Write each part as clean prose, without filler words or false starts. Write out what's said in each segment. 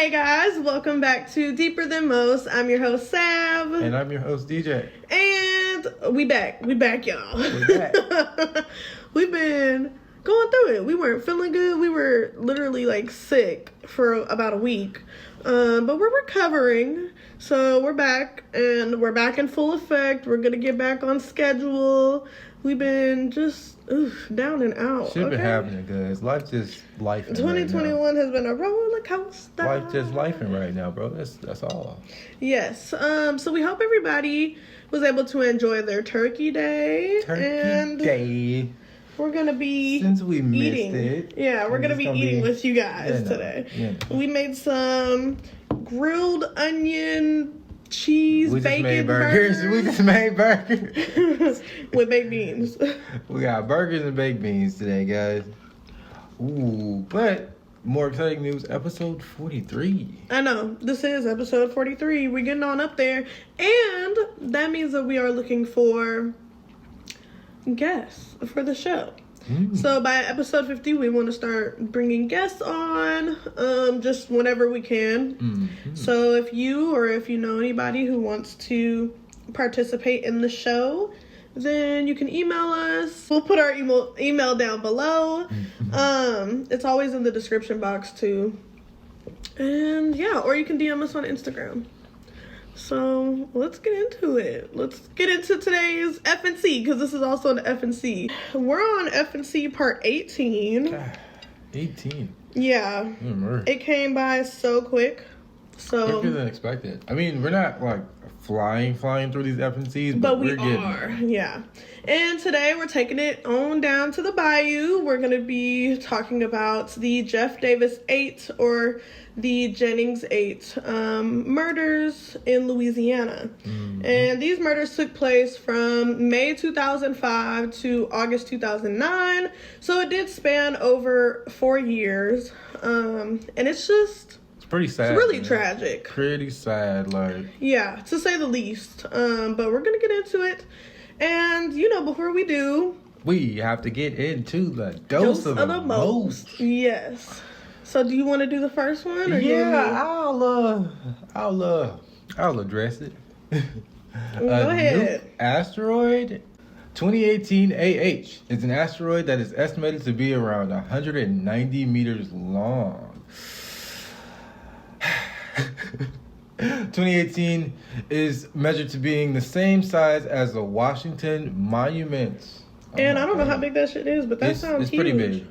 Hey guys, welcome back to Deeper Than Most. I'm your host, Sav. And I'm your host, DJ. And we back, y'all. We're back. We've been going through it. We weren't feeling good. We were literally sick for about a week. But we're recovering. So we're back, and we're back in full effect. We're going to get back on schedule. We've been just down and out. Shit been happening, guys. Life just life. 2021 has been a roller coaster. Life just lifing right now, bro. That's all. Yes. So we hope everybody was able to enjoy their Turkey Day. Day. We're gonna be since we missed eating. it. Yeah, we're gonna be eating with you guys today. Yeah. We made some grilled onion cheese bacon burgers. We just made burgers with baked beans. We got burgers and baked beans today, guys. Ooh, but more exciting news, episode 43. I know, this is episode 43. We're getting on up there, and that means that we are looking for guests for the show. So by episode 50, we want to start bringing guests on, just whenever we can. So if you know anybody who wants to participate in the show, then you can email us. We'll put our email down below. It's always in the description box too. And yeah, or you can DM us on Instagram. So let's get into it. Let's get into today's FNC, because this is also an FNC. We're on FNC part 18. 18. Yeah. It came by so quick. Quicker than expected. I mean, we're not flying through these FNCs, but we are. Yeah. And today we're taking it on down to the Bayou. We're going to be talking about the Jeff Davis 8 or the Jennings 8 murders in Louisiana. And these murders took place from May 2005 to August 2009. So it did span over 4 years. And it's just... pretty sad. It's really tragic. Pretty sad, yeah, to say the least. But we're gonna get into it. And before we do, we have to get into the dose of the most. Yes. So do you want to do the first one? Or I'll address it. Go ahead. Asteroid 2018 AH is an asteroid that is estimated to be around 190 meters long. 2018 is measured to being the same size as the Washington Monument. And I don't know how big that shit is, but that sounds huge. It's pretty big.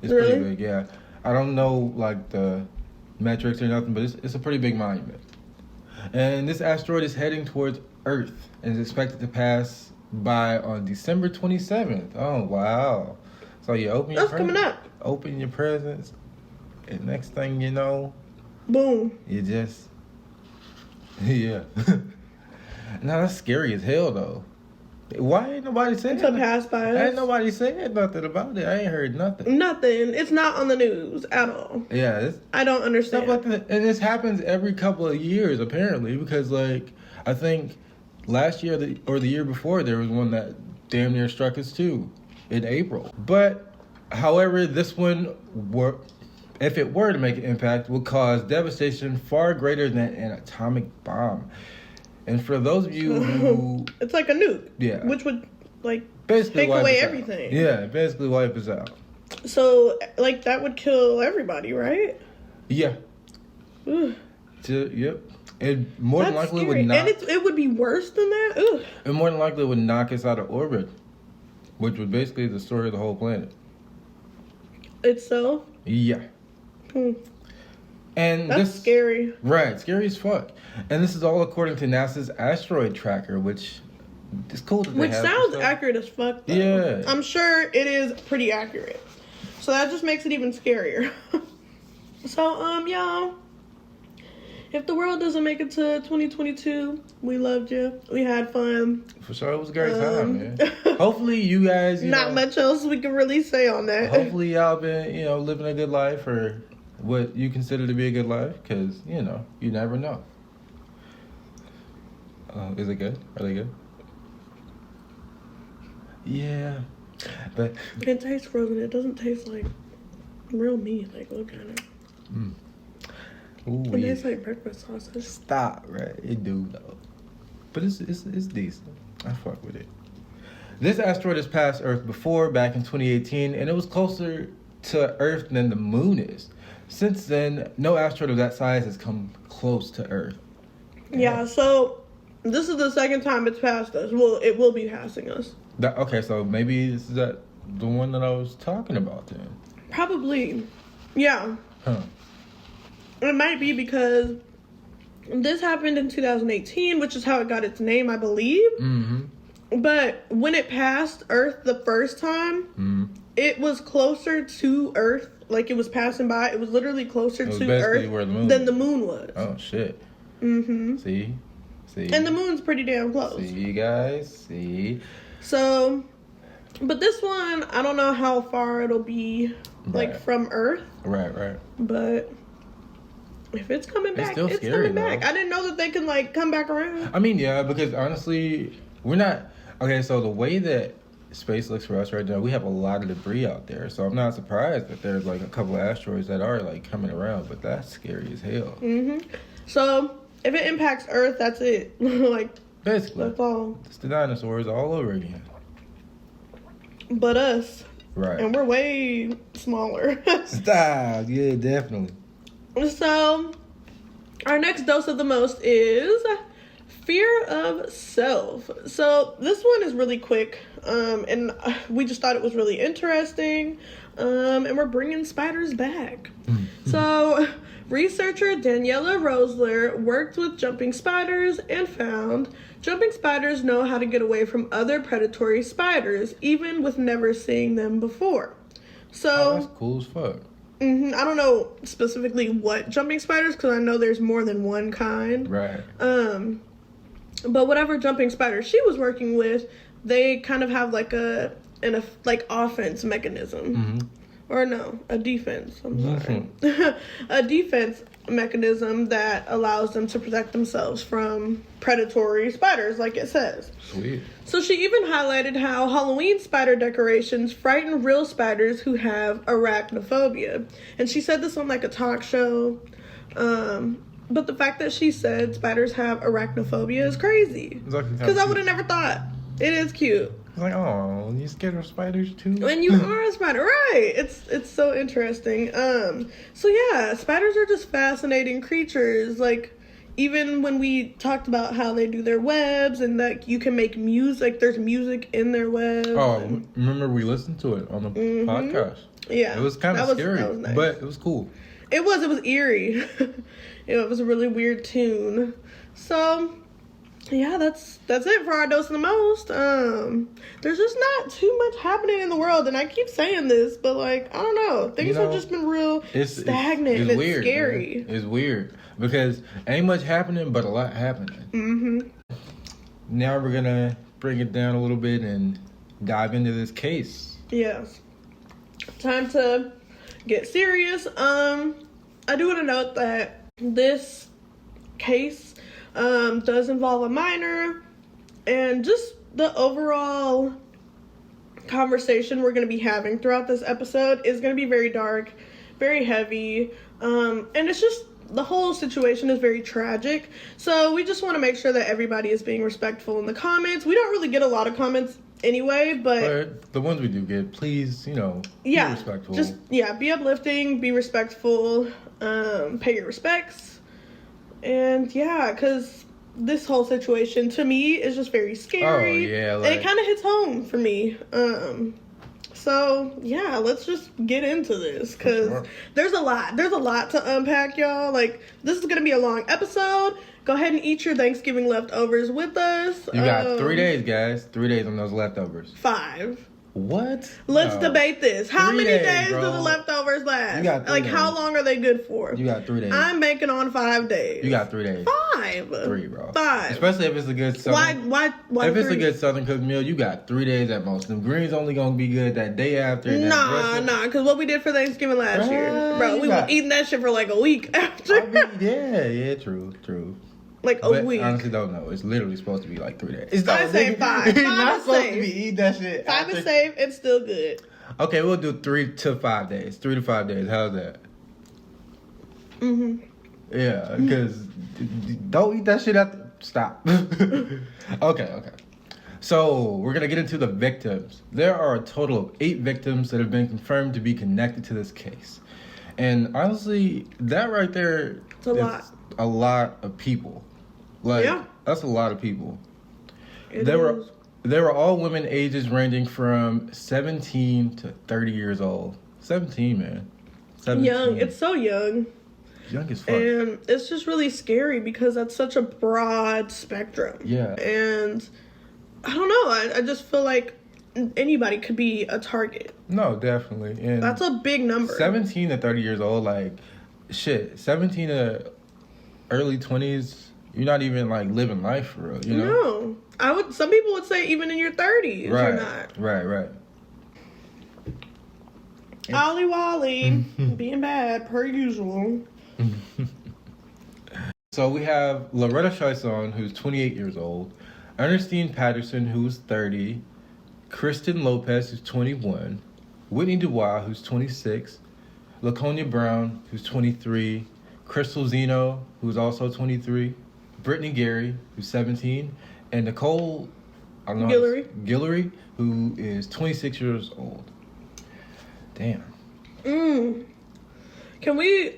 It's really? Pretty big, yeah. I don't know the metrics or nothing, but it's a pretty big monument. And this asteroid is heading towards Earth and is expected to pass by on December 27th. Oh, wow. So you open your presents. Coming up. Open your presents, and next thing you know, boom. You just... yeah. Now, that's scary as hell, though. Why ain't nobody saying to pass by us? Ain't nobody saying nothing about it. I ain't heard nothing. Nothing. It's not on the news at all. Yeah. I don't understand. Stuff like that. And this happens every couple of years, apparently, because, I think last year or the year before, there was one that damn near struck us, too, in April. But, however, this one... if it were to make an impact, would cause devastation far greater than an atomic bomb. And for those of you who... it's like a nuke. Yeah. Which would, basically take away everything. Yeah, basically wipe us out. So, that would kill everybody, right? Yeah. Yep. It more than likely would knock... And it would be worse than that? Ugh. It more than likely would knock us out of orbit, which would basically destroy the whole planet. Itself? Yeah. And that's scary. Right, scary as fuck. And this is all according to NASA's asteroid tracker, which is cool. Which sounds accurate as fuck, though. Yeah. I'm sure it is pretty accurate. So that just makes it even scarier. So, y'all, if the world doesn't make it to 2022, we loved you. We had fun. For sure, it was a great time, man. Hopefully you guys, not much else we can really say on that. Hopefully y'all been, living a good life, or what you consider to be a good life, because, you never know. Is it good? Are they good? Yeah. But it tastes frozen. It doesn't taste like real meat. Look at it. Ooh, It yeah. tastes like breakfast sausage. Stop, right? It do though, but it's decent. I fuck with it. This asteroid has passed Earth before, back in 2018, and it was closer to Earth than the Moon is. Since then, no asteroid of that size has come close to Earth. Yeah, so this is the second time it's passed us. Well, it will be passing us. Okay, so maybe this is the one that I was talking about then. Probably. Yeah. Huh. It might be because this happened in 2018, which is how it got its name, I believe. Mm-hmm. But when it passed Earth the first time, it was closer to Earth. Like, it was passing by. It was literally closer to Earth than the moon was. Oh, shit. Mm-hmm. See? And the moon's pretty damn close. See, guys? See? So, but this one, I don't know how far it'll be, like, from Earth. Right. But if it's coming back, still it's scary, coming back. though. I didn't know that they could, like, come back around. I mean, yeah, because honestly, we're not... Okay, so the way that space looks for us right now, we have a lot of debris out there. So I'm not surprised that there's, like, a couple of asteroids that are, like, coming around. But that's scary as hell. Mm-hmm. So, if it impacts Earth, that's it. Like, basically. that's all. It's the dinosaurs all over again. But us. Right. And we're way smaller. Stop. Yeah, definitely. So, our next dose of the most is fear of self. So, this one is really quick. And we just thought it was really interesting. And we're bringing spiders back. So, researcher Daniela Rosler worked with jumping spiders and found jumping spiders know how to get away from other predatory spiders, even with never seeing them before. So, that's cool as fuck. I don't know specifically what jumping spiders, because I know there's more than one kind. Right. But whatever jumping spider she was working with, they kind of have like an offense mechanism. Or no, a defense. I'm sorry. A defense mechanism that allows them to protect themselves from predatory spiders, like it says. Sweet. So she even highlighted how Halloween spider decorations frighten real spiders who have arachnophobia. And she said this on like a talk show. But the fact that she said spiders have arachnophobia is crazy. Because I would have never thought. It is cute. It's like, oh, you scared of spiders too? And you are a spider, right? It's so interesting. So yeah, spiders are just fascinating creatures. Like, even when we talked about how they do their webs and that you can make music, there's music in their webs. Oh, remember we listened to it on the podcast? Yeah, it was kind of scary, that was nice. but it was cool. It was eerie. It was a really weird tune. So. Yeah, that's it for our dose of the most. There's just not too much happening in the world, and I keep saying this, but like, I don't know, things have just been real stagnant. It's weird, scary. Man. It's weird because ain't much happening, but a lot happening. Now we're gonna bring it down a little bit and dive into this case. Yes, time to get serious. I do want to note that this case does involve a minor, and just the overall conversation we're going to be having throughout this episode is going to be very dark, very heavy, and it's just, the whole situation is very tragic, so we just want to make sure that everybody is being respectful in the comments. We don't really get a lot of comments anyway, but the ones we do get, please, be respectful. Just, be uplifting, be respectful, pay your respects. And because this whole situation to me is just very scary. Oh, yeah. And it kind of hits home for me. So let's just get into this, because there's a lot to unpack, y'all. Like, this is going to be a long episode. Go ahead and eat your Thanksgiving leftovers with us. You got 3 days, guys. 3 days on those leftovers. 5. What? Let's debate this. How many days do bro. the leftovers last? You got 3 like, days. how long are they good for? You got 3 days. I'm banking on 5 days. You got 3 days. 5. 3, bro. 5. Especially if it's a good southern. Why if it's 3? a good southern cooked meal, you got 3 days at most. Them greens only gonna be good that day after. Nah, because what we did for Thanksgiving last year, bro, we were eating that shit for like a week after. I mean, yeah, true. Like a week. I honestly don't know. It's literally supposed to be like 3 days. I say 5. You're 5 not is supposed safe. to be eating that shit. 5 is safe. It's still good. Okay, we'll do 3 to 5 days. 3 to 5 days. How's that? Yeah, because don't eat that shit Stop. Okay. So, we're going to get into the victims. There are a total of 8 victims that have been confirmed to be connected to this case. And honestly, that right there is a lot of people. Like, that's a lot of people. They were all women ages ranging from 17 to 30 years old. 17, man. 17. Young. It's so young. Young as fuck. And it's just really scary because that's such a broad spectrum. Yeah. And I don't know. I just feel like anybody could be a target. No, definitely. And that's a big number. 17 to 30 years old, like, shit. 17 to early 20s, you're not even, like, living life for real, you know? No. Some people would say even in your 30s, you're not. Right. Ollie Wally, being bad, per usual. So we have Loretta Chaisson, who's 28 years old, Ernestine Patterson, who's 30, Kristen Lopez, who's 21, Whitney Dubois, who's 26, Laconia Brown, who's 23, Crystal Zeno, who's also 23, Brittany Gary, who's 17, and Nicole Guillory, who is 26 years old. Damn. Can we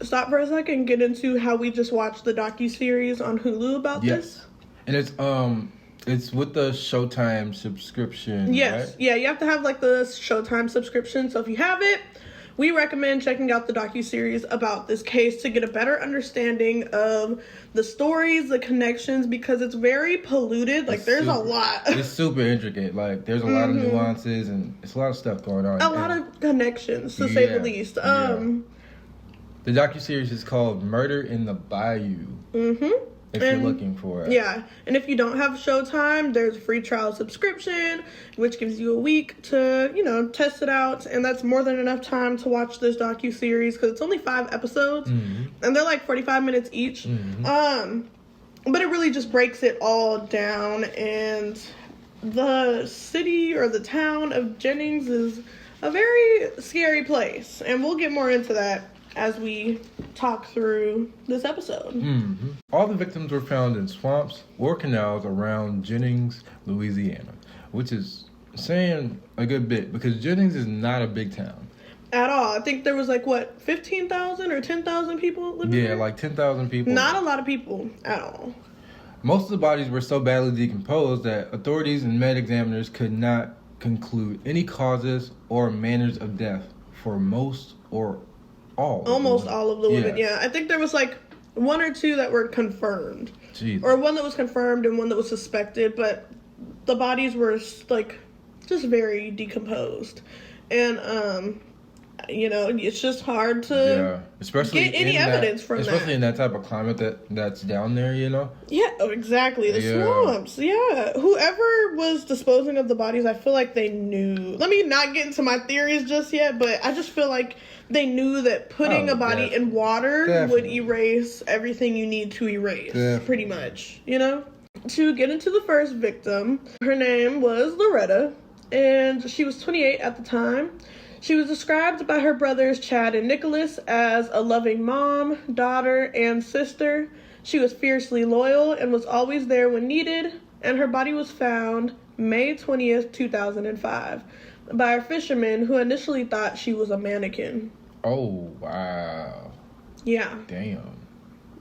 stop for a second and get into how we just watched the docu-series on Hulu about this? And it's with the Showtime subscription, yes. Right? Yeah, you have to have like the Showtime subscription. So if you have it, we recommend checking out the docu-series about this case to get a better understanding of the stories, the connections, because it's very polluted. Like, there's a lot. It's super intricate. Like, there's a lot of nuances, and it's a lot of stuff going on. A lot of connections, to say the least. The docu-series is called Murder in the Bayou. If you're looking for it. Yeah. And if you don't have Showtime, there's a free trial subscription, which gives you a week to, test it out. And that's more than enough time to watch this docu-series because it's only 5 episodes. And they're like 45 minutes each. But it really just breaks it all down. And the city or the town of Jennings is a very scary place. And we'll get more into that as we talk through this episode. All the victims were found in swamps or canals around Jennings, Louisiana, which is saying a good bit because Jennings is not a big town. At all. I think there was 15,000 or 10,000 people living there? Yeah, like 10,000 people. Not a lot of people at all. Most of the bodies were so badly decomposed that authorities and med examiners could not conclude any causes or manners of death for most or almost all of the women. Yeah. I think there was 1 or 2 that were confirmed. Jeez. Or 1 that was confirmed and 1 that was suspected, but the bodies were just very decomposed. And it's just hard to especially get any evidence from that. Especially in that type of climate that's down there, Yeah, exactly. The swamps. Yeah. Whoever was disposing of the bodies, I feel like they knew. Let me not get into my theories just yet, but I just feel like they knew that putting a body in water would erase everything you need to erase, pretty much, To get into the first victim, her name was Loretta, and she was 28 at the time. She was described by her brothers Chad and Nicholas as a loving mom, daughter, and sister. She was fiercely loyal and was always there when needed, and her body was found May 20th, 2005, by a fisherman who initially thought she was a mannequin. Oh, wow. Yeah. Damn.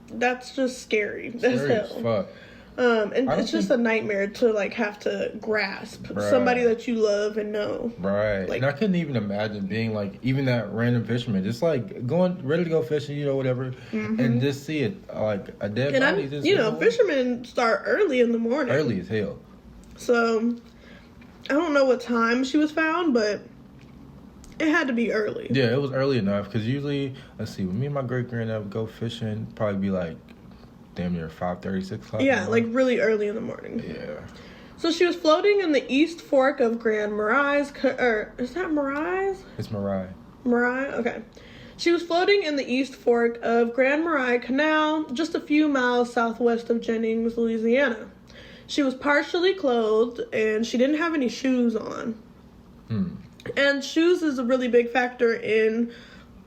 That's just scary. Scary as hell. As fuck. And it's just a nightmare to have to grasp somebody that you love and know. Right. And I couldn't even imagine being even that random fisherman, just going ready to go fishing, whatever, and just see it a dead body. Fishermen start early in the morning. Early as hell. So I don't know what time she was found, but it had to be early. Yeah, it was early enough because usually, let's see, when me and my great granddad would go fishing, probably be damn near 5:30, 6 o'clock. Yeah, really early in the morning. Yeah. So she was floating in the East Fork of Grand Marais, or is that Marais? It's Marais. Marais? Okay. She was floating in the East Fork of Grand Marais Canal, just a few miles southwest of Jennings, Louisiana. She was partially clothed, and she didn't have any shoes on. And shoes is a really big factor in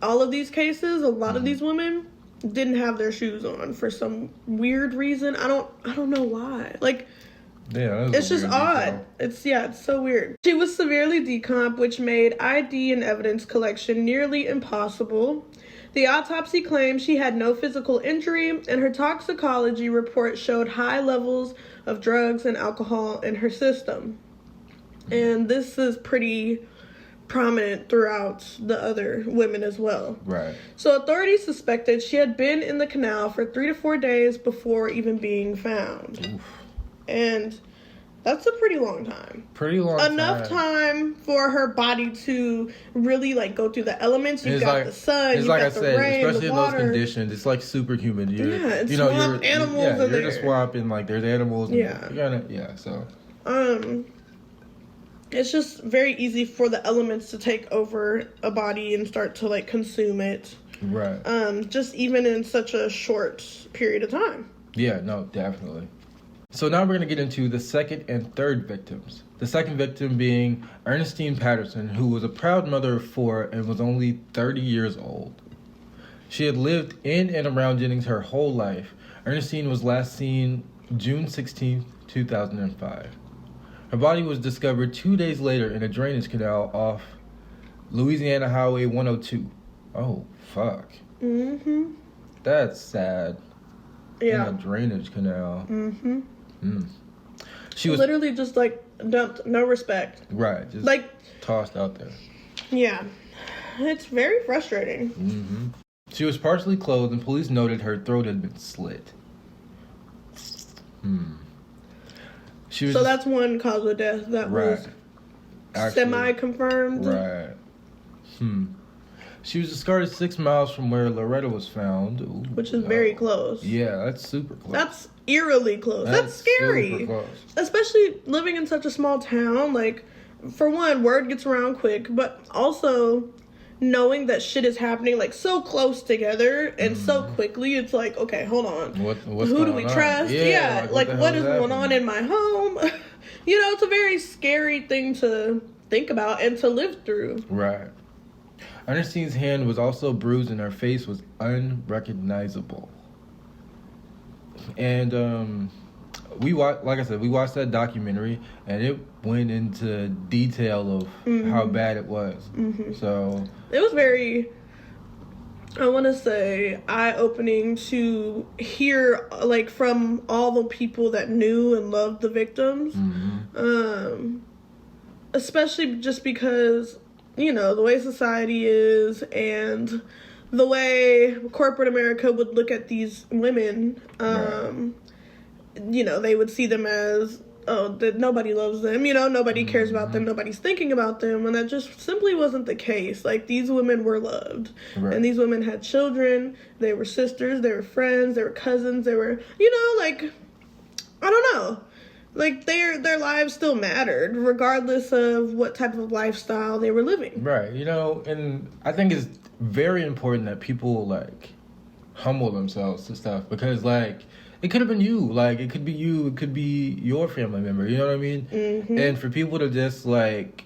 all of these cases. A lot of these women, didn't have their shoes on for some weird reason. I don't know why. Like, yeah, it's just odd. It's so weird. She was severely decomp, which made ID and evidence collection nearly impossible. The autopsy claimed she had no physical injury, and her toxicology report showed high levels of drugs and alcohol in her system. And this is pretty prominent throughout the other women as well. Right. So authorities suspected she had been in the canal for 3 to 4 days before even being found. Oof. And that's a pretty long time. Enough time for her body to really, like, go through the elements. You've got the sun, you've got the rain, especially the water. In those conditions, it's like super humid. It's swamp animals in there. You're in a swamp and, like, there's animals. Yeah. So. It's just very easy for the elements to take over a body and start to, like, consume it. Right. Just even in such a short period of time. Yeah, no, definitely. So now we're going to get into the second and third victims. The second victim being Ernestine Patterson, who was a proud mother of 4 and was only 30 years old. She had lived in and around Jennings her whole life. Ernestine was last seen June 16, 2005. Her body was discovered 2 days later in a drainage canal off Louisiana Highway 102. Oh, fuck. Mm-hmm. That's sad. Yeah. In a drainage canal. Mm-hmm. She was literally just, like, dumped, no respect. Right. Just, like, tossed out there. Yeah. It's very frustrating. Mm-hmm. She was partially clothed, and police noted her throat had been slit. She was that's one cause of death that was semi-confirmed. Right. She was discarded 6 miles from where Loretta was found. Ooh, which is very close. Yeah, that's super close. That's eerily close. That's scary. Super close. Especially living in such a small town. Like, for one, word gets around quick, but also knowing that shit is happening, like, so close together and so quickly, it's like, okay, hold on. Who do we trust? Yeah, like what is going on in my home? It's a very scary thing to think about and to live through. Right. Ernestine's hand was also bruised and her face was unrecognizable. And we watched that documentary, and it went into detail of how bad it was. Mm-hmm. So it was very, I want to say, eye-opening to hear, like, from all the people that knew and loved the victims. Mm-hmm. Especially just because, the way society is and the way corporate America would look at these women, they would see them as, that nobody loves them, nobody cares about them, nobody's thinking about them, and that just simply wasn't the case. Like, these women were loved, and these women had children, they were sisters, they were friends, they were cousins, they were, like, I don't know. Like, their lives still mattered, regardless of what type of lifestyle they were living. Right, and I think it's very important that people, like, humble themselves to stuff, because, like, it could have been you. Like, it could be you, it could be your family member, you know what I mean? Mm-hmm. And for people to just, like,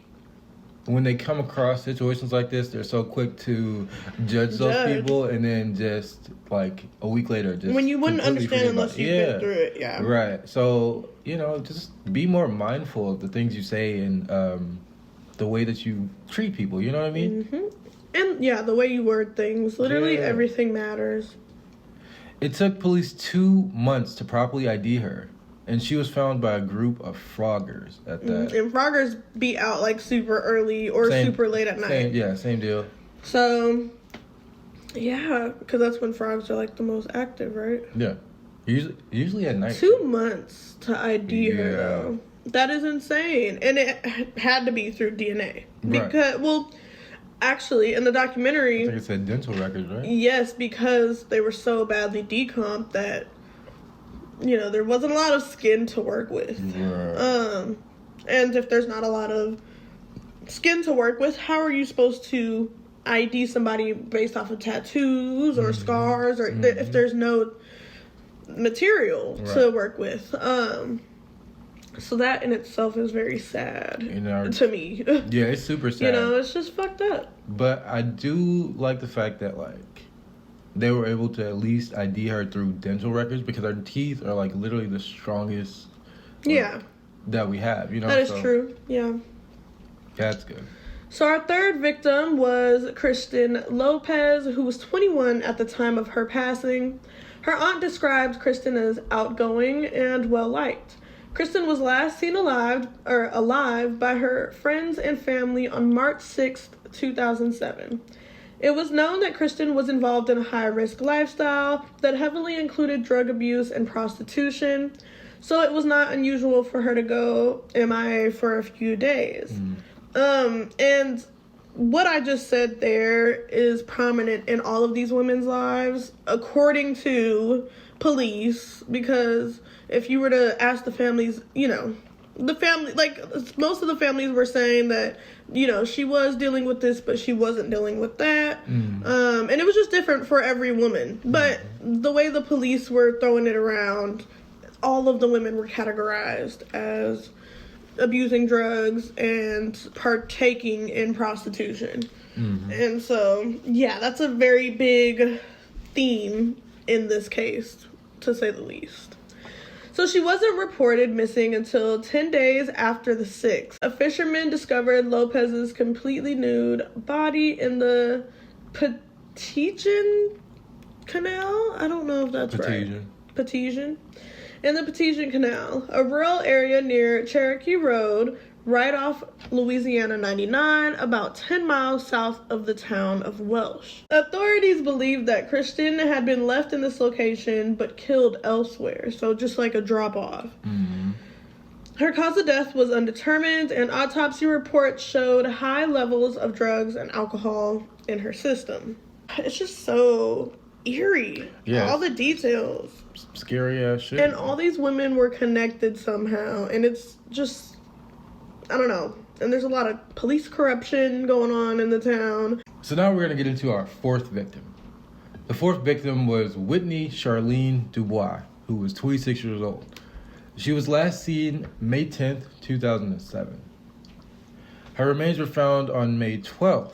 when they come across situations like this, they're so quick to judge those people, and then just, like, a week later, just when you wouldn't understand unless you've been through it, yeah. Right. So, just be more mindful of the things you say and the way that you treat people, you know what I mean? Mm-hmm. And, yeah, the way you word things. Literally everything matters. It took police 2 months to properly ID her. And she was found by a group of froggers at that. And froggers be out, like, super early or super late at night. Same deal. So, yeah, because that's when frogs are, like, the most active, right? Yeah. Usually at night. 2 months to ID her, though. That is insane. And it had to be through DNA. Because, actually, in the documentary... I think it said dental records, right? Yes, because they were so badly decomped that... there wasn't a lot of skin to work with. Right. And if there's not a lot of skin to work with, how are you supposed to ID somebody based off of tattoos or scars or if there's no material to work with? So that in itself is very sad to me. Yeah, it's super sad. It's just fucked up. But I do like the fact that, like, they were able to at least ID her through dental records because her teeth are like literally the strongest. That we have, you know. That is true. Yeah. That's good. So our third victim was Kristen Lopez, who was 21 at the time of her passing. Her aunt described Kristen as outgoing and well-liked. Kristen was last seen alive by her friends and family on March 6th, 2007. It was known that Kristen was involved in a high-risk lifestyle that heavily included drug abuse and prostitution, so it was not unusual for her to go MIA for a few days. And what I just said there is prominent in all of these women's lives, according to police, because if you were to ask the families, you know, the family, like, most of the families were saying that, you know, she was dealing with this, but she wasn't dealing with that. And it was just different for every woman. But the way the police were throwing it around, all of the women were categorized as abusing drugs and partaking in prostitution. And so, yeah, that's a very big theme in this case, to say the least. So she wasn't reported missing until 10 days after the 6th. A fisherman discovered Lopez's completely nude body in the Petition Canal? I don't know if that's right. Petition. In the Petition Canal, a rural area near Cherokee Road, right off Louisiana 99, about 10 miles south of the town of Welsh. Authorities believe that Kristen had been left in this location but killed elsewhere, so just like a drop-off. Her cause of death was undetermined, and autopsy reports showed high levels of drugs and alcohol in her system. It's just so eerie. Yeah. All the details. Scary ass shit. And all these women were connected somehow. And it's just, I don't know. And there's a lot of police corruption going on in the town. So now we're going to get into our fourth victim. The fourth victim was Whitney Charlene Dubois, who was 26 years old. She was last seen May 10th, 2007. Her remains were found on May 12th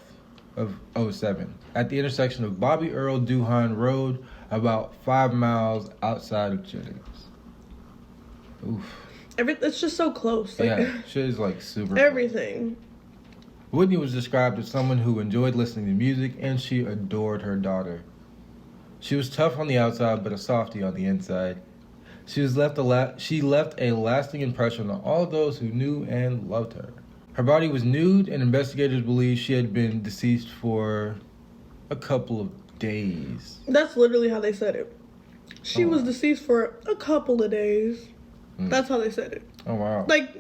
of 2007 at the intersection of Bobby Earl Duhan Road, about 5 miles outside of Jennings. Oof. It's just so close. Like, yeah, shit is like super everything. Close. Whitney was described as someone who enjoyed listening to music, and she adored her daughter. She was tough on the outside, but a softie on the inside. She left a lasting impression on all those who knew and loved her. Her body was nude, and investigators believe she had been deceased for a couple of days. That's literally how they said it. She was deceased for a couple of days. That's how they said it. Oh, wow. Like,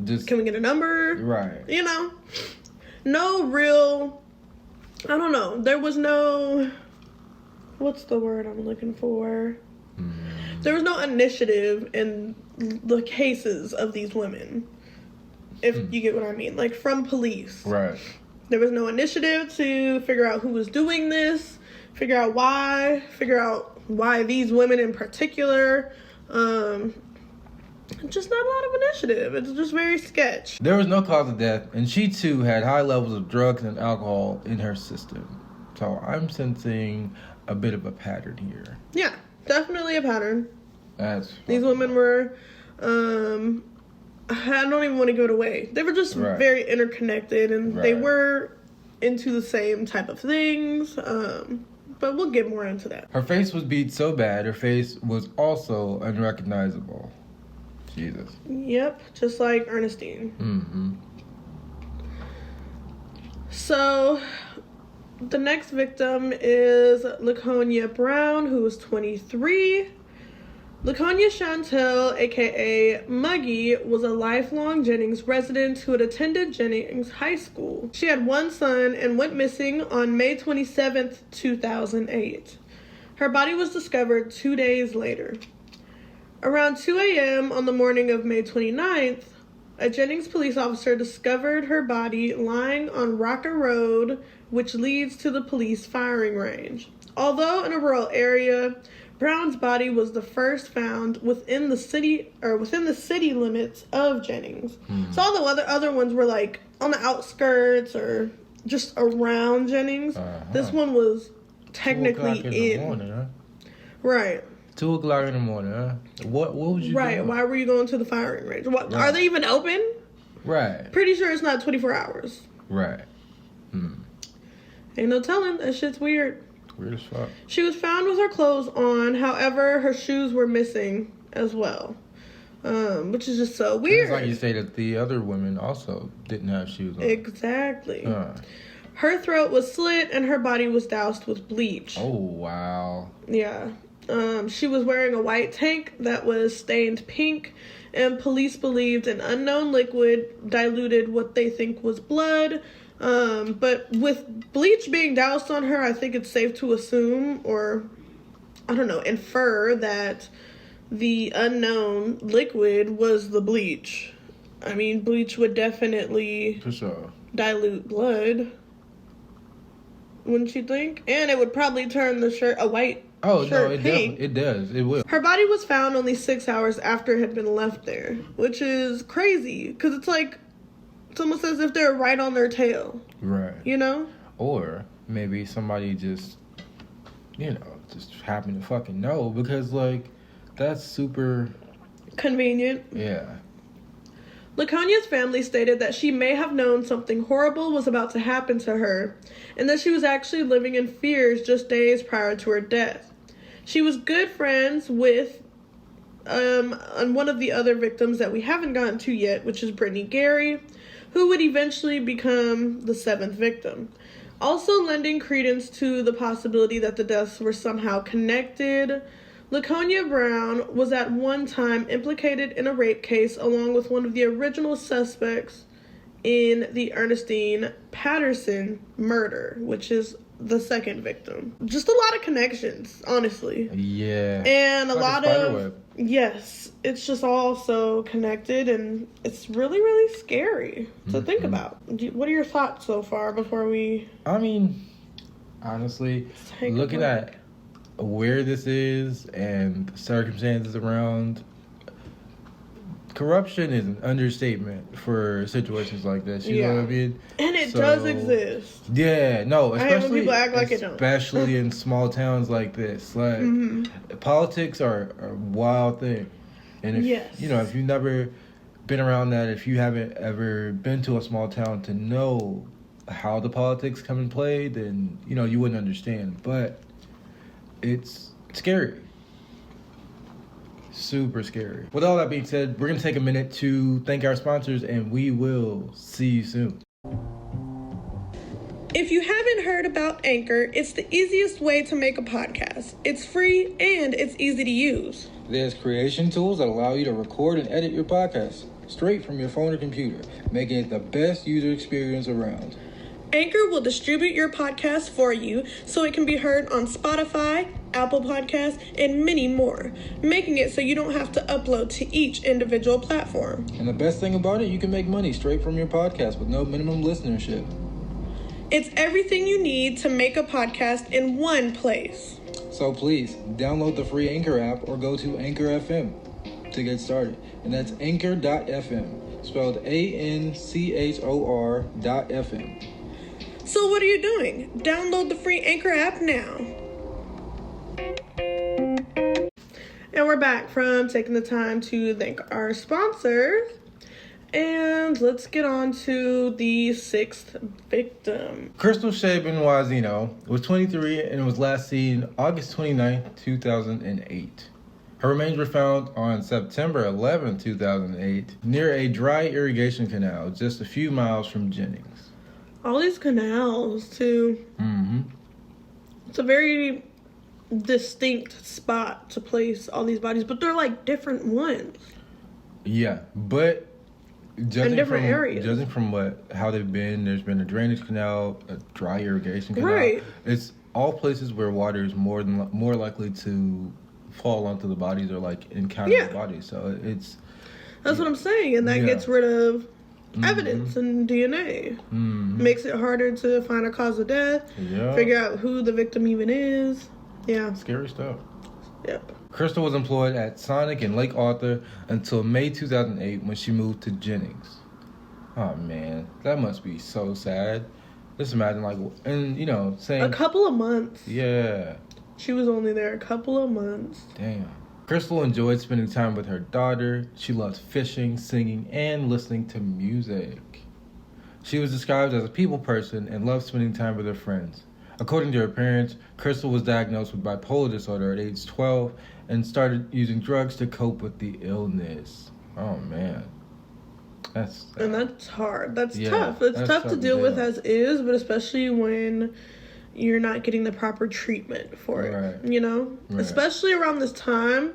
just, can we get a number? Right. You know? No real, I don't know. There was no, what's the word I'm looking for? There was no initiative in the cases of these women. If you get what I mean. Like, from police. Right. There was no initiative to figure out who was doing this, figure out why these women in particular. Just not a lot of initiative. It's just very sketch. There was no cause of death, and she too had high levels of drugs and alcohol in her system. So I'm sensing a bit of a pattern here. Yeah, definitely a pattern. These women were, I don't even want to give it away. They were just very interconnected, and they were into the same type of things. But we'll get more into that. Her face was beat so bad, her face was also unrecognizable. Jesus. Yep, just like Ernestine. So, the next victim is Laconia Brown, who was 23. Laconia Chantel, aka Muggy, was a lifelong Jennings resident who had attended Jennings High School. She had one son and went missing on May 27th, 2008. Her body was discovered 2 days later. Around 2 a.m. on the morning of May 29th, a Jennings police officer discovered her body lying on Rocker Road, which leads to the police firing range. Although in a rural area, Brown's body was the first found within the city limits of Jennings. So all the other ones were like on the outskirts or just around Jennings. This one was technically 2 o'clock in the morning, huh? Right. 2 o'clock in the morning, huh? What would you Right. do? Why were you going to the firing range? What Right. are they even open? Right. Pretty sure it's not 24 hours. Right. Ain't no telling. That shit's weird. Weird as fuck. She was found with her clothes on. However, her shoes were missing as well. Which is just so weird. It's like you say that the other women also didn't have shoes on. Exactly. Her throat was slit and her body was doused with bleach. Oh, wow. Yeah. She was wearing a white tank that was stained pink, and police believed an unknown liquid diluted what they think was blood. But with bleach being doused on her, I think it's safe to assume, or I don't know, infer that the unknown liquid was the bleach. I mean, bleach would definitely For sure. dilute blood, wouldn't you think? And it would probably turn the shirt a white shirt pink. It does. It will. Her body was found only 6 hours after it had been left there, which is crazy because it's like it's almost as if they're right on their tail. Right. You know? Or maybe somebody just, just happened to fucking know because, like, that's super Convenient. Yeah. Laconia's family stated that she may have known something horrible was about to happen to her, and that she was actually living in fears just days prior to her death. She was good friends with one of the other victims that we haven't gotten to yet, which is Brittany Gary, who would eventually become the 7th victim. Also lending credence to the possibility that the deaths were somehow connected, Laconia Brown was at one time implicated in a rape case along with one of the original suspects in the Ernestine Patterson murder, which is the 2nd victim. Just a lot of connections, honestly. Yeah. And a like lot of... Yes. It's just all so connected, and it's really, really scary to think about. What are your thoughts so far before we... I mean, honestly, looking at where this is and the circumstances around, corruption is an understatement for situations like this. You know what I mean? And it does exist. Yeah, no, especially people act like it don't. Especially in small towns like this. Like politics are a wild thing. And if if you've never been around that, if you haven't ever been to a small town to know how the politics come and play, then you wouldn't understand. But it's scary. Super scary. With all that being said, we're going to take a minute to thank our sponsors, and we will see you soon. If you haven't heard about Anchor, it's the easiest way to make a podcast. It's free and it's easy to use. There's creation tools that allow you to record and edit your podcast straight from your phone or computer, making it the best user experience around. Anchor will distribute your podcast for you so it can be heard on Spotify, Apple Podcasts, and many more, making it so you don't have to upload to each individual platform. And the best thing about it, you can make money straight from your podcast with no minimum listenership. It's everything you need to make a podcast in one place. So please, download the free Anchor app or go to Anchor FM to get started. And that's anchor.fm, spelled ANCHOR.FM. So what are you doing? Download the free Anchor app now. And we're back from taking the time to thank our sponsors. And let's get on to the 6th victim. Crystal Schaeben Wazino was 23 and was last seen August 29, 2008. Her remains were found on September 11, 2008, near a dry irrigation canal just a few miles from Jennings. All these canals, too. It's a very distinct spot to place all these bodies, but they're like different ones. Yeah, but judging different areas. Judging from how they've been, there's been a drainage canal, a dry irrigation canal. Right. It's all places where water is more likely to fall onto the bodies or like encounter the bodies. So that's what I'm saying, and that gets rid of evidence and DNA. Makes it harder to find a cause of death, figure out who the victim even is. Yeah. Scary stuff. Yep. Crystal was employed at Sonic and Lake Arthur until May 2008 when she moved to Jennings. Oh man, that must be so sad. Just imagine, like, and, you know, saying... A couple of months. Yeah. She was only there a couple of months. Damn. Crystal enjoyed spending time with her daughter. She loved fishing, singing, and listening to music. She was described as a people person and loved spending time with her friends. According to her parents, Crystal was diagnosed with bipolar disorder at age 12 and started using drugs to cope with the illness. Oh, man. And that's hard. That's tough. It's tough to deal with as is, but especially when you're not getting the proper treatment for it. Right. You know? Right. Especially around this time,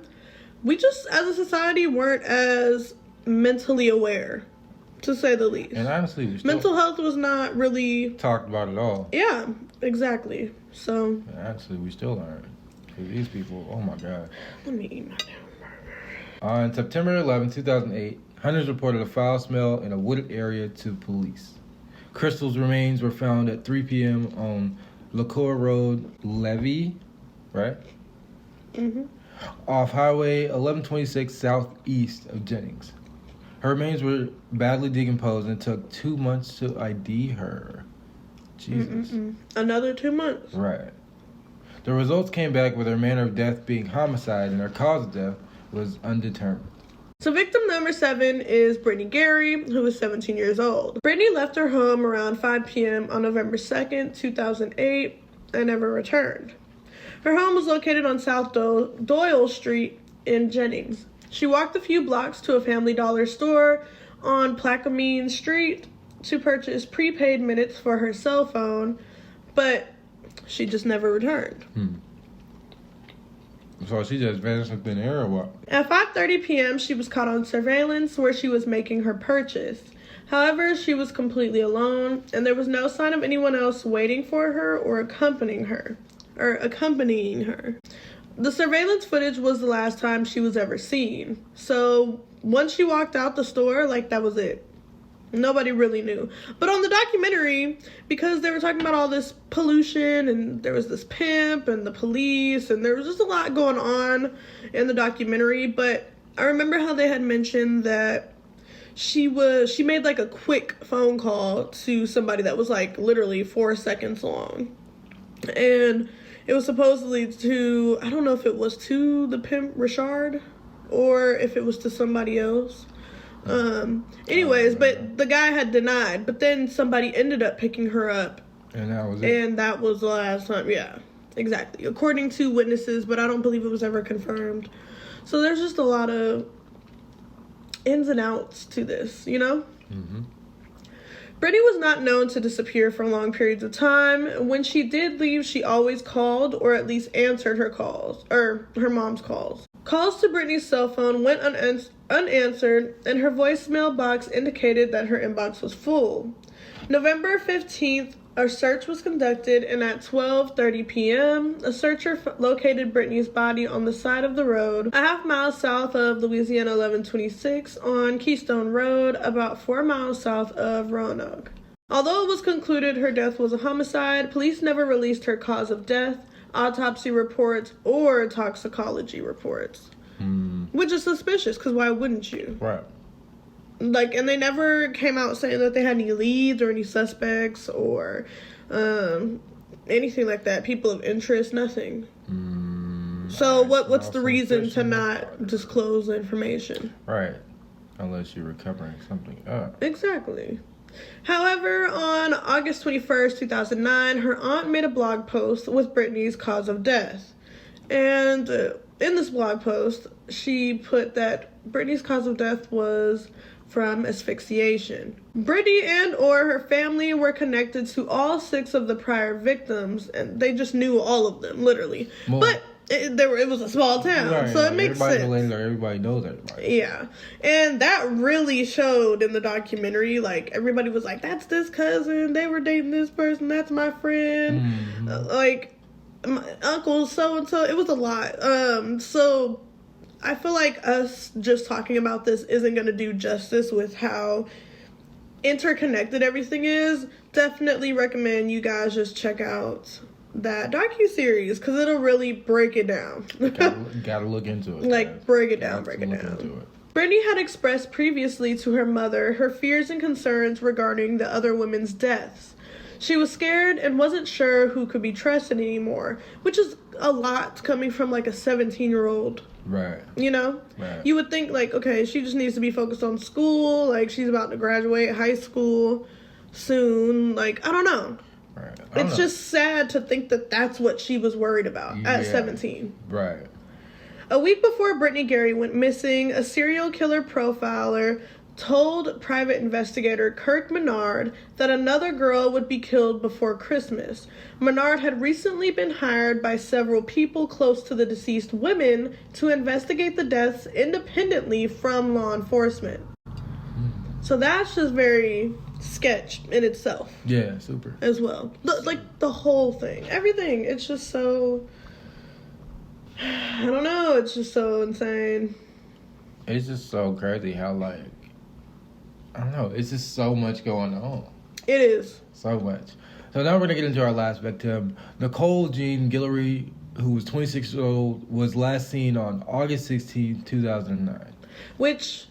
we just, as a society, weren't as mentally aware, to say the least. And honestly, we still mental health was not really talked about at all. Yeah, exactly. So actually, we still aren't. Because these people, oh my God. Let me eat my damn burger. On September 11, 2008, hunters reported a foul smell in a wooded area to police. Crystal's remains were found at 3 p.m. on Laconia Road, Levy, right? Mm-hmm. Off Highway 1126 southeast of Jennings. Her remains were badly decomposed and it took 2 months to ID her. Jesus. Another 2 months. Right. The results came back with her manner of death being homicide and her cause of death was undetermined. So victim number 7 is Brittany Gary, who was 17 years old. Brittany left her home around 5 p.m. on November 2nd, 2008, and never returned. Her home was located on South Doyle Street in Jennings. She walked a few blocks to a Family Dollar store on Plaquemine Street to purchase prepaid minutes for her cell phone, but she just never returned. So she just vanished in thin air or what? At 5:30 p.m., she was caught on surveillance where she was making her purchase. However, she was completely alone, and there was no sign of anyone else waiting for her or accompanying her. The surveillance footage was the last time she was ever seen. So once she walked out the store, like, that was it. Nobody really knew. But on the documentary, because they were talking about all this pollution and there was this pimp and the police and there was just a lot going on in the documentary, but I remember how they had mentioned that she made like a quick phone call to somebody that was like literally 4 seconds long. And it was supposedly to, I don't know if it was to the pimp Richard or if it was to somebody else. Anyways, but the guy had denied, but then somebody ended up picking her up. And that was it. And that was the last time. Yeah, exactly. According to witnesses, but I don't believe it was ever confirmed. So there's just a lot of ins and outs to this, you know? Mm-hmm. Brittany was not known to disappear for long periods of time. When she did leave, she always called or at least answered her calls, or her mom's calls. Calls to Brittany's cell phone went unanswered, and her voicemail box indicated that her inbox was full. November 15th, a search was conducted, and at 12:30 p.m., a searcher located Brittany's body on the side of the road, a half mile south of Louisiana 1126 on Keystone Road, about 4 miles south of Roanoke. Although it was concluded her death was a homicide, police never released her cause of death, autopsy reports, or toxicology reports. Which is suspicious, because why wouldn't you? Right. Like, and they never came out saying that they had any leads or any suspects or anything like that. People of interest, nothing. So what's the reason to not disclose the information? Right. Unless you're recovering something up. Exactly. However, on August 21st, 2009, her aunt made a blog post with Brittany's cause of death. And in this blog post, she put that Brittany's cause of death was from asphyxiation. Brittany and or her family were connected to all 6 of the prior victims, and they just knew all of them, literally. Well, but it was a small town, right, so it makes sense. Related, or everybody knows everybody. Yeah, and that really showed in the documentary. Like, everybody was like, "That's this cousin. They were dating this person. That's my friend." Like, my uncle so and so. It was a lot. So I feel like us just talking about this isn't going to do justice with how interconnected everything is. Definitely recommend you guys just check out that docu-series, because it'll really break it down. gotta look into it. Like, guys. break it down. Brittany had expressed previously to her mother her fears and concerns regarding the other women's deaths. She was scared and wasn't sure who could be trusted anymore, which is a lot coming from like a 17-year-old. Right. You know? Right. You would think like, okay, she just needs to be focused on school. Like, she's about to graduate high school soon. Like, I don't know. Right. It's just sad to think that that's what she was worried about at 17. Right. A week before Brittany Gary went missing, a serial killer profiler told private investigator Kirk Menard that another girl would be killed before Christmas. Menard had recently been hired by several people close to the deceased women to investigate the deaths independently from law enforcement. So that's just very sketch in itself. Yeah, super. As well. The whole thing. Everything. It's just so... I don't know. It's just so insane. It's just so crazy how, like... I don't know. It's just so much going on. It is. So much. So now we're going to get into our last victim. Nicole Jean Guillory, who was 26 years old, was last seen on August 16, 2009. Which,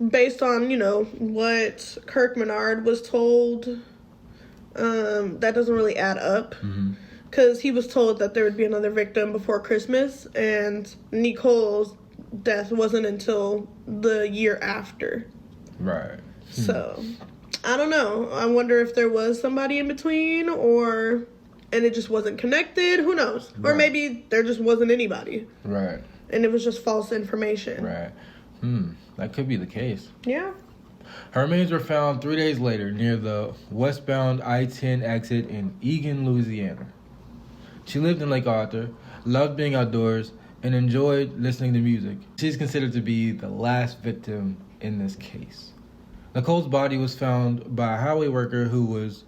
based on, you know, what Kirk Menard was told, that doesn't really add up. Because he was told that there would be another victim before Christmas, and Nicole's death wasn't until the year after. Right. So, I don't know. I wonder if there was somebody in between, and it just wasn't connected. Who knows? Right. Or maybe there just wasn't anybody. Right. And it was just false information. Right. That could be the case. Yeah. Her remains were found 3 days later near the westbound I-10 exit in Eagan, Louisiana. She lived in Lake Arthur, loved being outdoors, and enjoyed listening to music. She's considered to be the last victim in this case. Nicole's body was found by a highway worker who was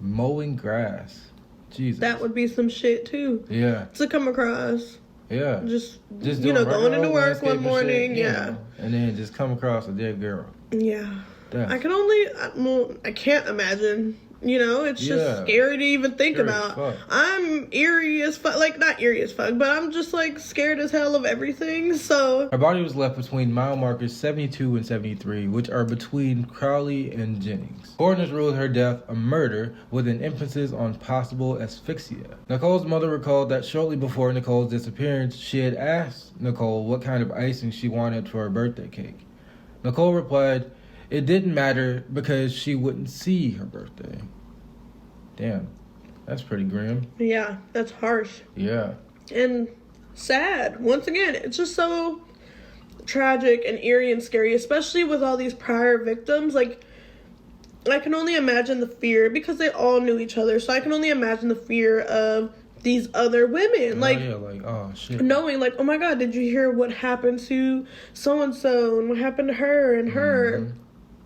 mowing grass. Jesus. That would be some shit too. Yeah. To come across. Yeah. Just you know, going into work one morning. Shit, yeah. And then just come across a dead girl. Yeah. That's... I can't imagine. You know, it's just scary to even think about. I'm eerie as fuck. Like, not eerie as fuck, but I'm just, like, scared as hell of everything, so... Her body was left between mile markers 72 and 73, which are between Crowley and Jennings. Coroners ruled her death a murder with an emphasis on possible asphyxia. Nicole's mother recalled that shortly before Nicole's disappearance, she had asked Nicole what kind of icing she wanted for her birthday cake. Nicole replied, it didn't matter because she wouldn't see her birthday. Damn, that's pretty grim. Yeah, that's harsh. Yeah. And sad. Once again, it's just so tragic and eerie and scary, especially with all these prior victims. Like, I can only imagine the fear, because they all knew each other, so I can only imagine the fear of these other women. Oh shit. Knowing, like, oh my god, did you hear what happened to so-and-so and what happened to her and her?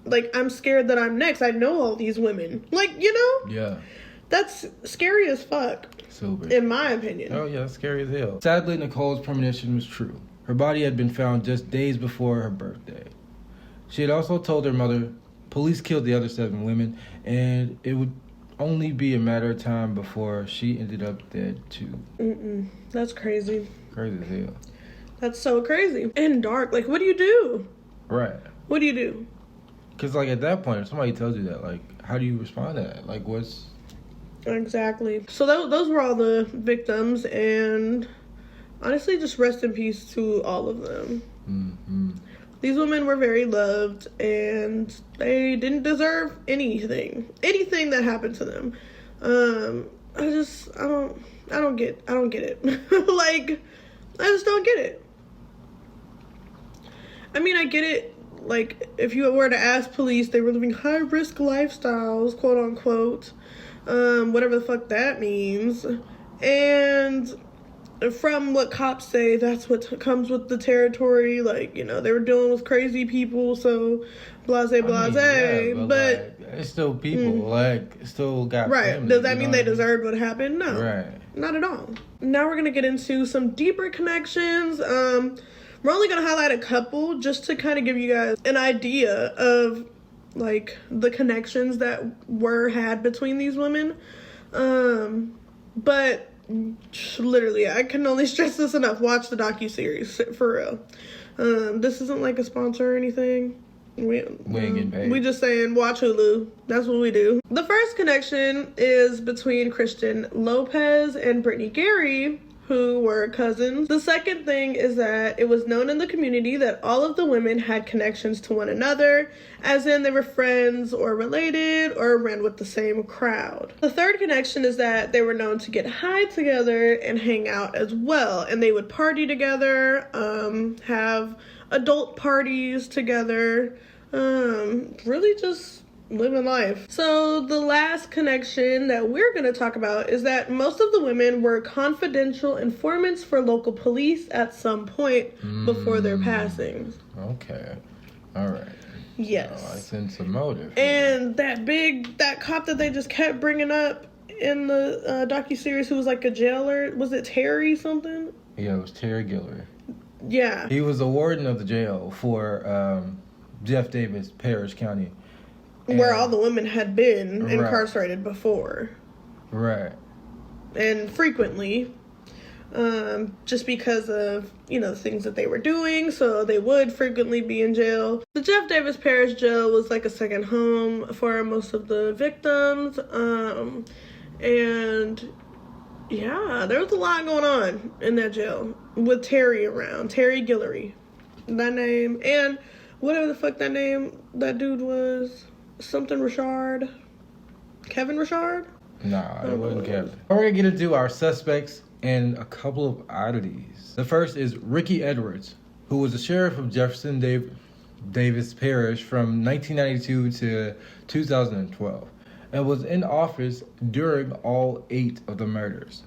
Like, I'm scared that I'm next. I know all these women. Like, you know? Yeah. That's scary as fuck. Super. In my opinion. Oh, yeah, scary as hell. Sadly, Nicole's premonition was true. Her body had been found just days before her birthday. She had also told her mother, police killed the other 7 women, and it would only be a matter of time before she ended up dead, too. That's crazy. Crazy as hell. That's so crazy. And dark. Like, what do you do? Right. What do you do? Because, like, at that point, if somebody tells you that, like, how do you respond to that? Like, what's... Exactly. So those were all the victims, and honestly, just rest in peace to all of them. These women were very loved, and they didn't deserve anything that happened to them. I don't get it. Like, I just don't get it. I mean, I get it. Like, if you were to ask police, they were living high-risk lifestyles, quote-unquote, whatever the fuck that means. And from what cops say, that's what comes with the territory. Like, you know, they were dealing with crazy people, so blase. But like, it's still people. Like, still got right. families, Does that mean they deserved what happened? No. Right. Not at all. Now we're going to get into some deeper connections. We're only going to highlight a couple just to kind of give you guys an idea of, like, the connections that were had between these women. But literally, I can only stress this enough. Watch the docu-series, for real. This isn't like a sponsor or anything. We ain't getting paid. We just saying watch Hulu. That's what we do. The first connection is between Christian Lopez and Brittany Gary, who were cousins. The second thing is that it was known in the community that all of the women had connections to one another, as in they were friends or related or ran with the same crowd. The third connection is that they were known to get high together and hang out as well, and they would party together, have adult parties together, really just living life. So the last connection that we're going to talk about is that most of the women were confidential informants for local police at some point before their passings. Okay. All right. Yes. So I sense a motive. And that cop that they just kept bringing up in the docu-series who was like a jailer, was it Terry something? Yeah, it was Terry Guillory. Yeah. He was the warden of the jail for Jeff Davis Parish County. Where all the women had been incarcerated before. Right. And frequently, just because of, things that they were doing, so they would frequently be in jail. The Jeff Davis Parish Jail was like a second home for most of the victims, and yeah, there was a lot going on in that jail with Terry around. Terry Guillory. That name, and whatever the fuck that dude was. Something Richard. Kevin Richard? Nah, it wasn't Kevin. We're going to get into our suspects and a couple of oddities. The first is Ricky Edwards, who was the sheriff of Jefferson Davis Parish from 1992 to 2012, and was in office during all 8 of the murders.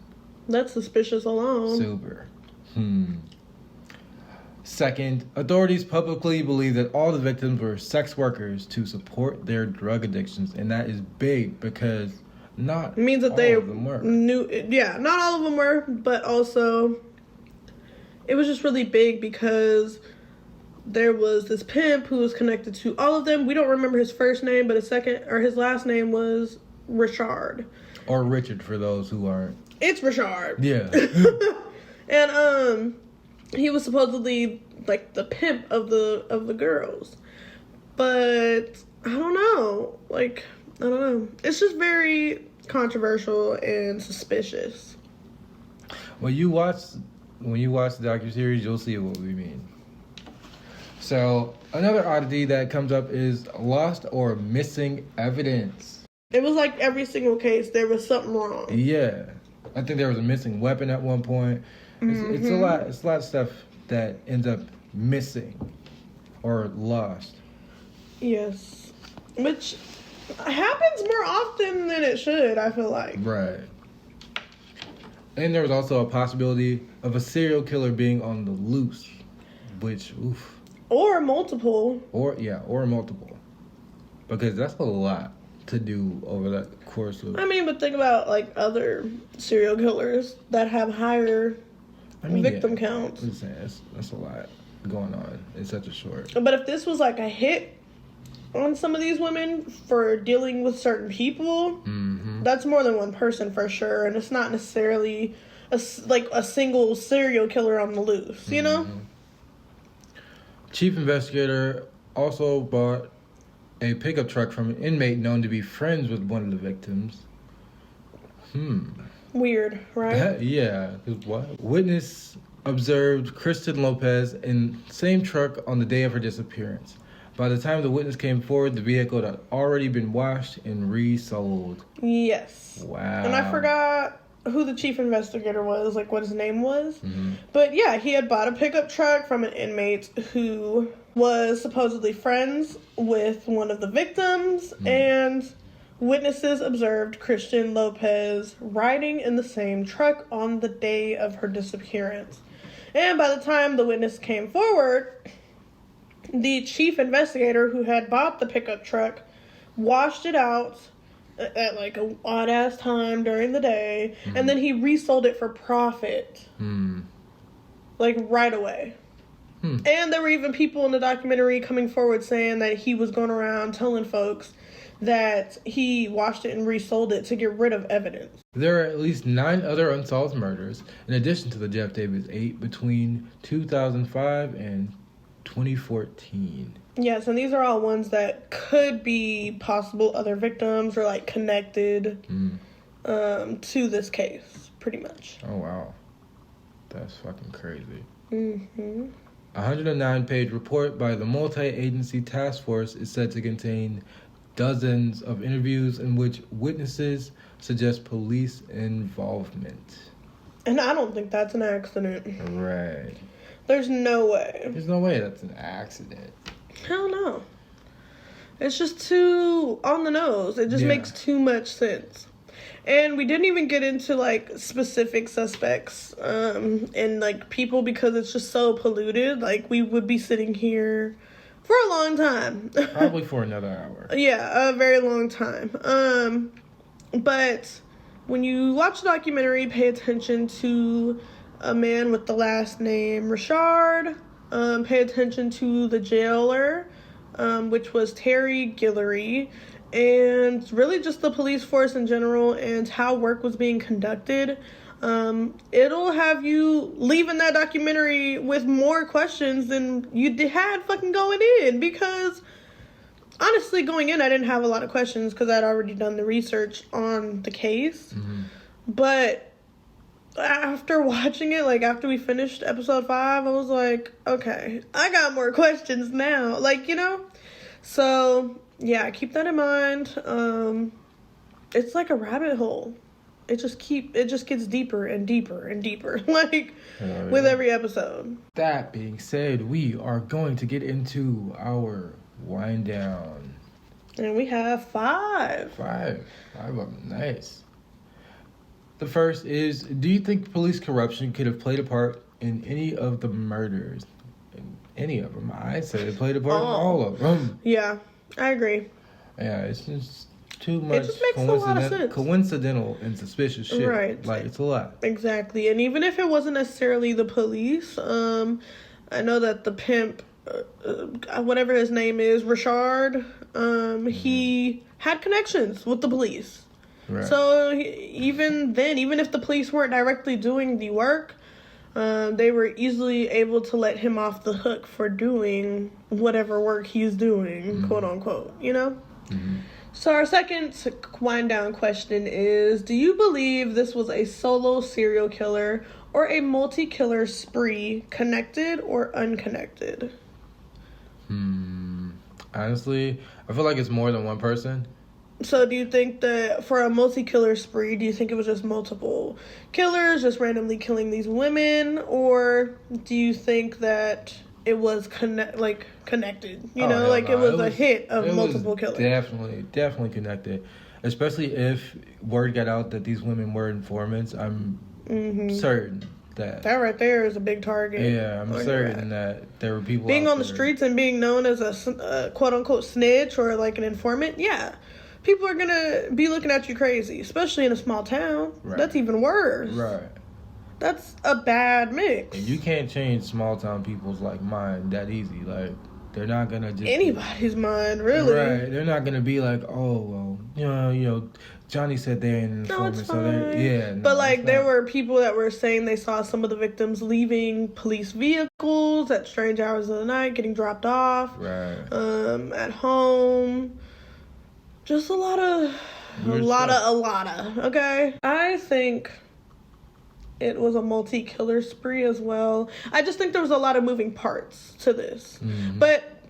That's suspicious alone. Super. Second, authorities publicly believe that all the victims were sex workers to support their drug addictions, and that is big because not it means that all they of them were. Not all of them were, but also it was just really big because there was this pimp who was connected to all of them. We don't remember his first name, but his last name was Richard. Or Richard for those who aren't. It's Richard. Yeah. And he was supposedly like the pimp of the girls. But I don't know. It's just very controversial and suspicious. When you watch the docuseries, you'll see what we mean. So another oddity that comes up is lost or missing evidence. It was like every single case there was something wrong. Yeah. I think there was a missing weapon at one point. It's a lot of stuff that ends up missing or lost. Yes. Which happens more often than it should, I feel like. Right. And there was also a possibility of a serial killer being on the loose, which, oof. Or multiple. Or multiple. Because that's a lot to do over that course of... but think about, other serial killers that have higher victim counts. I'm saying, that's a lot going on in such a short... But if this was, a hit on some of these women for dealing with certain people, that's more than one person for sure, and it's not necessarily a single serial killer on the loose, you know? Chief investigator also bought a pickup truck from an inmate known to be friends with one of the victims. Weird, right? Yeah. What? Witness observed Kristen Lopez in the same truck on the day of her disappearance. By the time the witness came forward, the vehicle had already been washed and resold. Yes. Wow. And I forgot who the chief investigator was, what his name was. But yeah, he had bought a pickup truck from an inmate who was supposedly friends with one of the victims, and witnesses observed Kristen Lopez riding in the same truck on the day of her disappearance. And by the time the witness came forward, the chief investigator who had bought the pickup truck washed it out at a odd ass time during the day, and then he resold it for profit. Right away. And there were even people in the documentary coming forward saying that he was going around telling folks that he washed it and resold it to get rid of evidence. There are at least 9 other unsolved murders, in addition to the Jeff Davis 8, between 2005 and 2014. Yes, and these are all ones that could be possible other victims or like connected to this case, pretty much. Oh, wow. That's fucking crazy. Mm-hmm. A 109-page report by the multi-agency task force is said to contain dozens of interviews in which witnesses suggest police involvement. And I don't think that's an accident. Right. There's no way. There's no way that's an accident. Hell no. It's just too on the nose. It just makes too much sense. And we didn't even get into, like, specific suspects and, like, people because it's just so polluted. Like, we would be sitting here for a long time. Probably for another hour. Yeah, a very long time. But when you watch the documentary, pay attention to a man with the last name Richard. Pay attention to the jailer, which was Terry Guillory. And really just the police force in general and how work was being conducted. It'll have you leaving that documentary with more questions than you had fucking going in. Because, honestly, going in, I didn't have a lot of questions because I'd already done the research on the case. Mm-hmm. But after watching it, like, after we finished episode 5, I was like, okay, I got more questions now. Like, you know? So, yeah, keep that in mind. It's like a rabbit hole. It just gets deeper and deeper and deeper, like, with every episode. That being said, we are going to get into our wind down. And we have 5. 5 of them. Nice. The first is, do you think police corruption could have played a part in any of the murders? In any of them. I say it played a part in all of them. Yeah, I agree. Yeah, it's just too much. It just makes a lot of sense. Coincidental and suspicious shit. Right. Like, it's a lot. Exactly. And even if it wasn't necessarily the police, I know that the pimp, whatever his name is, Richard, he had connections with the police. Right. So even if the police weren't directly doing the work, they were easily able to let him off the hook for doing whatever work he's doing, quote unquote, you know? Mm-hmm. So our second wind down question is, do you believe this was a solo serial killer or a multi-killer spree, connected or unconnected? Honestly, I feel like it's more than one person. So do you think that for a multi-killer spree, do you think it was just multiple killers just randomly killing these women? Or do you think that it was connected? You know, like it was a hit of multiple killers. Definitely connected. Especially if word got out that these women were informants. I'm certain that right there is a big target. Yeah, I'm certain that there were people being on the streets and being known as a quote-unquote snitch or like an informant. Yeah. People are going to be looking at you crazy, especially in a small town. Right. That's even worse. Right. That's a bad mix. And you can't change small town people's, like, mind that easy. Like, they're not going to just... anybody's mind, really. Right. They're not going to be like, oh, well, you know, Johnny said they're an informant. No, it's fine. But, like, there were people that were saying they saw some of the victims leaving police vehicles at strange hours of the night, getting dropped off. Right. At home. Just a lot of, okay? I think it was a multi-killer spree as well. I just think there was a lot of moving parts to this. Mm-hmm. But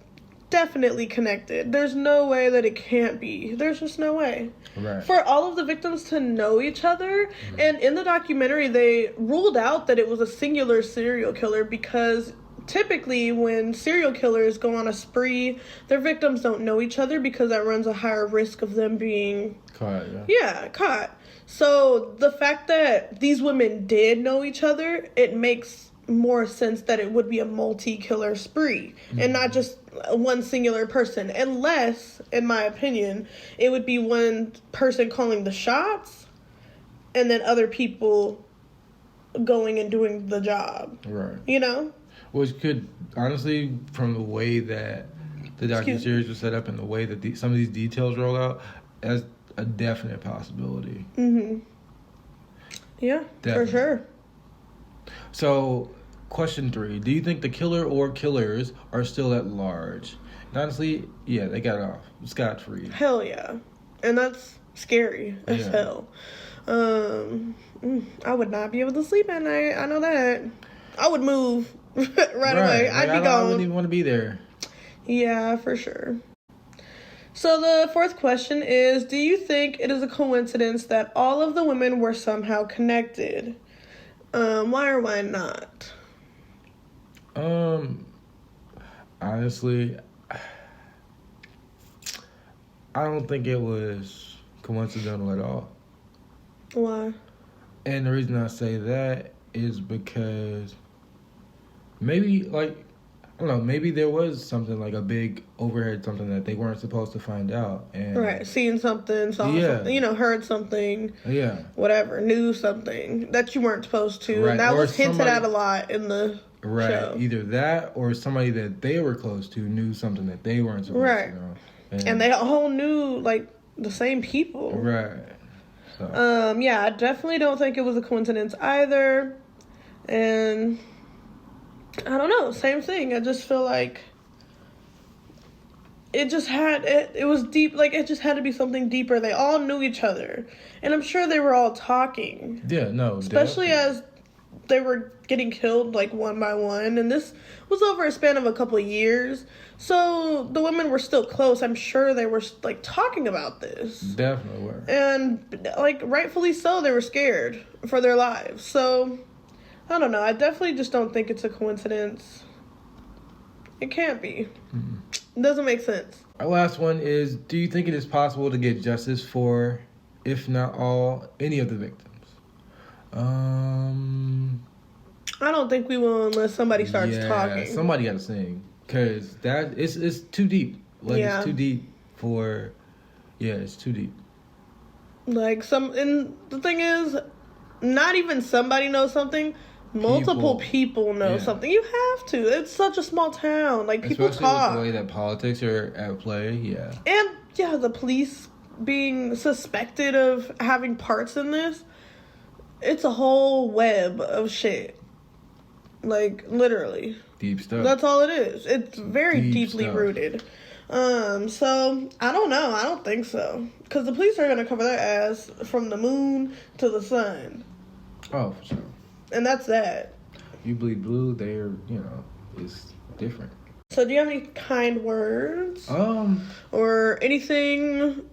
definitely connected. There's no way that it can't be. There's just no way. Right. For all of the victims to know each other, and in the documentary, they ruled out that it was a singular serial killer because... typically, when serial killers go on a spree, their victims don't know each other because that runs a higher risk of them being caught. Yeah, caught. So the fact that these women did know each other, it makes more sense that it would be a multi-killer spree and not just one singular person. Unless, in my opinion, it would be one person calling the shots and then other people going and doing the job. Right. You know? Which could, honestly, from the way that the docuseries was set up and the way that some of these details roll out, that's a definite possibility. Mm-hmm. Yeah, definitely. For sure. So, Question 3. Do you think the killer or killers are still at large? And honestly, yeah, they got off scot-free. Hell yeah. And that's scary as hell. I would not be able to sleep at night. I know that. I would move right away. I'd be gone. I wouldn't even want to be there. Yeah, for sure. So the fourth question is, do you think it is a coincidence that all of the women were somehow connected? Why or why not? Honestly, I don't think it was coincidental at all. Why? And the reason I say that is because maybe, like, I don't know, maybe there was something like a big overhead, something that they weren't supposed to find out. And right, seen something, saw something, heard something, whatever, knew something that you weren't supposed to. Right. And that was hinted at a lot in the show. Either that or somebody that they were close to knew something that they weren't supposed to know. And they all knew, like, the same people. Right. So. I definitely don't think it was a coincidence either. And I don't know, same thing. I just feel like it was deep, like it just had to be something deeper. They all knew each other. And I'm sure they were all talking. Yeah, no. Especially as they were getting killed like one by one. And this was over a span of a couple of years. So the women were still close. I'm sure they were like talking about this. Definitely were. And like rightfully so, they were scared for their lives. So I don't know. I definitely just don't think it's a coincidence. It can't be. Mm-hmm. It doesn't make sense. Our last one is, do you think it is possible to get justice for, if not all, any of the victims? I don't think we will unless somebody starts talking. Somebody got to sing. Because that, it's too deep. Like, it's too deep for, it's too deep. Like, and the thing is, not even somebody knows something. Multiple people know something. You have to. It's such a small town. Like, people especially talk. With the way that politics are at play, And, the police being suspected of having parts in this. It's a whole web of shit. Like, literally. Deep stuff. That's all it is. It's very deeply rooted. So, I don't know. I don't think so. Because the police are going to cover their ass from the moon to the sun. Oh, for sure. And that's that. You bleed blue, they're, it's different. So do you have any kind words? Or anything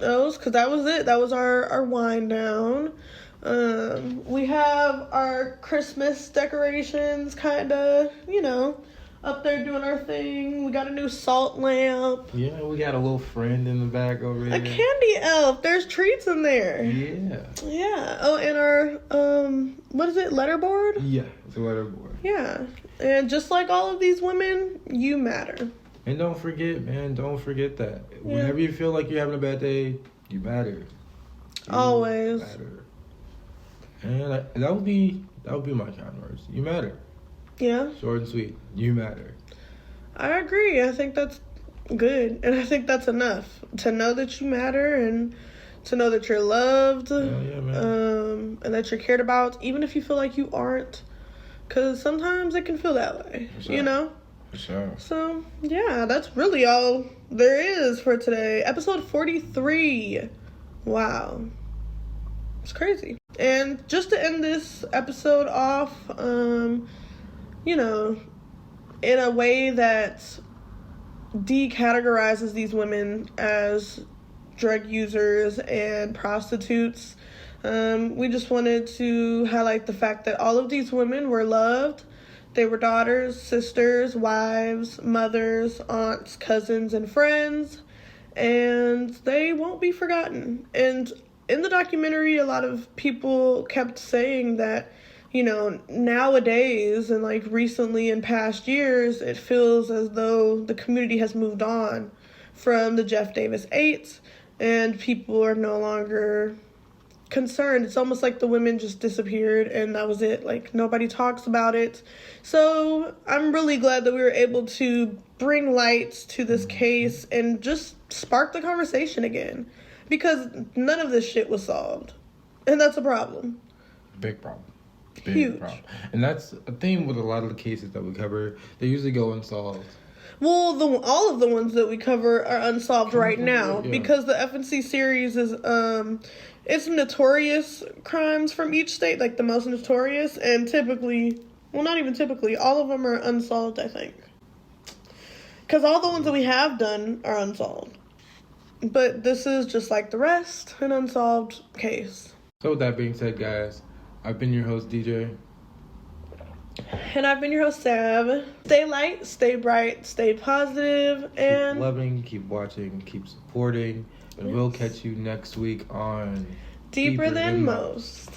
else? Because that was it. That was our wind down. We have our Christmas decorations kind of, up there doing our thing. We got a new salt lamp. Yeah, we got a little friend in the back over there. A candy elf. There's treats in there. Yeah. Yeah. Oh, and our, what is it, letterboard? Yeah, it's a letterboard. Yeah. And just like all of these women, you matter. And don't forget, man, that. Whenever you feel like you're having a bad day, you matter. Always. Matter. And that would be my kind words. You matter. Yeah. Short and sweet. You matter. I agree. I think that's good. And I think that's enough. To know that you matter and to know that you're loved. Man. And that you're cared about, even if you feel like you aren't. Because sometimes it can feel that way. For sure. For sure. So, that's really all there is for today. Episode 43. Wow. It's crazy. And just to end this episode off, in a way that decategorizes these women as drug users and prostitutes, we just wanted to highlight the fact that all of these women were loved. They were daughters, sisters, wives, mothers, aunts, cousins, and friends, and they won't be forgotten. And in the documentary, a lot of people kept saying that, nowadays and like recently in past years, it feels as though the community has moved on from the Jeff Davis 8s and people are no longer concerned. It's almost like the women just disappeared and that was it. Like, nobody talks about it. So I'm really glad that we were able to bring light to this case and just spark the conversation again, because none of this shit was solved, and that's a problem. Big problem. big Huge. problem. And that's a theme with a lot of the cases that we cover. They usually go unsolved. Well, all of the ones that we cover are unsolved right now because the FNC series is it's notorious crimes from each state, like the most notorious, and typically, well, not even typically, all of them are unsolved, I think. Because all the ones that we have done are unsolved. But this is just like the rest, an unsolved case. So with that being said, guys, I've been your host, DJ. And I've been your host, Sav. Stay light, stay bright, stay positive, and keep loving, keep watching, keep supporting. And we'll catch you next week on Deeper Than Most.